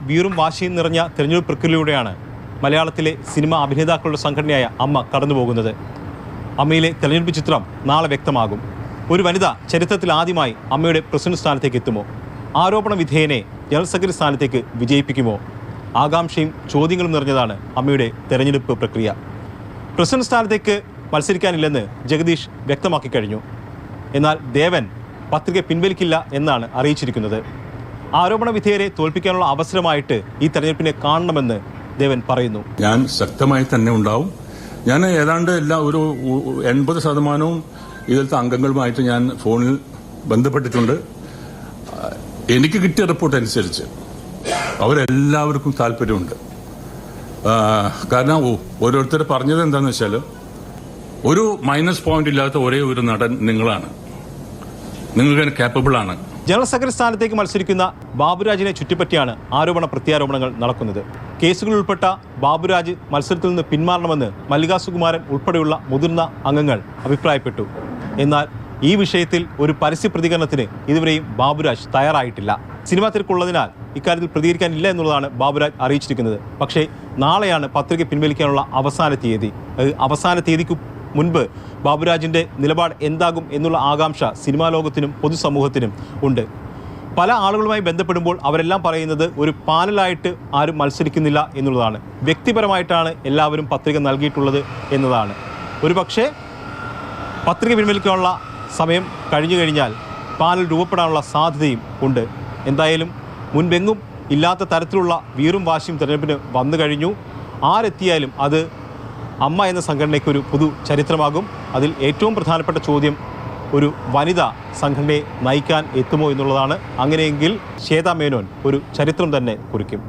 വീറും വാശിയും നിറഞ്ഞ തിരഞ്ഞെടുപ്പ് പ്രക്രിയയിലൂടെയാണ് മലയാളത്തിലെ സിനിമാ അഭിനേതാക്കളുടെ സംഘടനയായ അമ്മ കടന്നുപോകുന്നത്. അമ്മയിലെ തെരഞ്ഞെടുപ്പ് ചിത്രം നാളെ വ്യക്തമാകും. ഒരു വനിത ചരിത്രത്തിൽ ആദ്യമായി അമ്മയുടെ പ്രസിഡന്റ് സ്ഥാനത്തേക്ക് എത്തുമോ? ആരോപണ വിധേയനെ ജനറൽ സെക്രട്ടറി സ്ഥാനത്തേക്ക് വിജയിപ്പിക്കുമോ? ആകാംക്ഷയും ചോദ്യങ്ങളും നിറഞ്ഞതാണ് അമ്മയുടെ തെരഞ്ഞെടുപ്പ് പ്രക്രിയ. പ്രസിഡന്റ് സ്ഥാനത്തേക്ക് മത്സരിക്കാനില്ലെന്ന് ജഗദീഷ് വ്യക്തമാക്കി കഴിഞ്ഞു. എന്നാൽ ദേവൻ പത്രിക പിൻവലിക്കില്ല എന്നാണ് അറിയിച്ചിരിക്കുന്നത്. ആരോപണ വിധേയരെ തോൽപ്പിക്കാനുള്ള അവസരമായിട്ട് ഈ തെരഞ്ഞെടുപ്പിനെ കാണണമെന്ന് ദേവൻ പറയുന്നു. ഞാൻ ശക്തമായി തന്നെ ഉണ്ടാവും. ഞാൻ ഏതാണ്ട് ഒരു 80% ഇതിലത്തെ അംഗങ്ങളുമായിട്ട് ഞാൻ ഫോണിൽ ബന്ധപ്പെട്ടിട്ടുണ്ട്. എനിക്ക് കിട്ടിയ റിപ്പോർട്ട് അനുസരിച്ച് അവരെല്ലാവർക്കും താല്പര്യമുണ്ട്. കാരണം ഓരോരുത്തർ പറഞ്ഞത് എന്താണെന്ന് വെച്ചാൽ ഒരു മൈനസ് പോയിന്റ് ഇല്ലാത്ത ഒരേ ഒരു നടൻ നിങ്ങളാണ്, നിങ്ങൾക്ക് കേപ്പബിൾ ആണ്. ജനറൽ സെക്രട്ടറി സ്ഥാനത്തേക്ക് മത്സരിക്കുന്ന ബാബുരാജിനെ ചുറ്റിപ്പറ്റിയാണ് ആരോപണ പ്രത്യാരോപണങ്ങൾ നടക്കുന്നത്. കേസുകളിൽ ഉൾപ്പെട്ട ബാബുരാജ് മത്സരത്തിൽ നിന്ന് പിന്മാറണമെന്ന് മല്ലികാ സുകുമാരൻ ഉൾപ്പെടെയുള്ള മുതിർന്ന അംഗങ്ങൾ അഭിപ്രായപ്പെട്ടു. എന്നാൽ ഈ വിഷയത്തിൽ ഒരു പരസ്യ പ്രതികരണത്തിന് ഇതുവരെയും ബാബുരാജ് തയ്യാറായിട്ടില്ല. സിനിമാ തിരക്കുള്ളതിനാൽ ഇക്കാര്യത്തിൽ പ്രതികരിക്കാനില്ല എന്നുള്ളതാണ് ബാബുരാജ് അറിയിച്ചിരിക്കുന്നത്. പക്ഷേ നാളെയാണ് പത്രിക പിൻവലിക്കാനുള്ള അവസാന തീയതി. അവസാന തീയതിക്ക് മുൻപ് ബാബുരാജിൻ്റെ നിലപാട് എന്താകും എന്നുള്ള ആകാംക്ഷ സിനിമാ ലോകത്തിനും പൊതുസമൂഹത്തിനും ഉണ്ട്. പല ആളുകളുമായി ബന്ധപ്പെടുമ്പോൾ അവരെല്ലാം പറയുന്നത് ഒരു പാനലായിട്ട് ആരും മത്സരിക്കുന്നില്ല എന്നുള്ളതാണ്. വ്യക്തിപരമായിട്ടാണ് എല്ലാവരും പത്രിക നൽകിയിട്ടുള്ളത് എന്നതാണ്. ഒരു പക്ഷേ പത്രിക പിൻവലിക്കാനുള്ള സമയം കഴിഞ്ഞു കഴിഞ്ഞാൽ പാനൽ രൂപപ്പെടാനുള്ള സാധ്യതയും ഉണ്ട്. എന്തായാലും മുൻപെങ്ങും ഇല്ലാത്ത തരത്തിലുള്ള വീറും വാശിയും തെരഞ്ഞെടുപ്പിന് വന്നു കഴിഞ്ഞു. ആരെത്തിയാലും അത് അമ്മ എന്ന സംഘടനയ്ക്കൊരു പുതു ചരിത്രമാകും. അതിൽ ഏറ്റവും പ്രധാനപ്പെട്ട ചോദ്യം ഒരു വനിത സംഘടനയെ നയിക്കാൻ എത്തുമോ എന്നുള്ളതാണ്. അങ്ങനെയെങ്കിൽ ശ്വേതാ മേനോൻ ഒരു ചരിത്രം തന്നെ കുറിക്കും.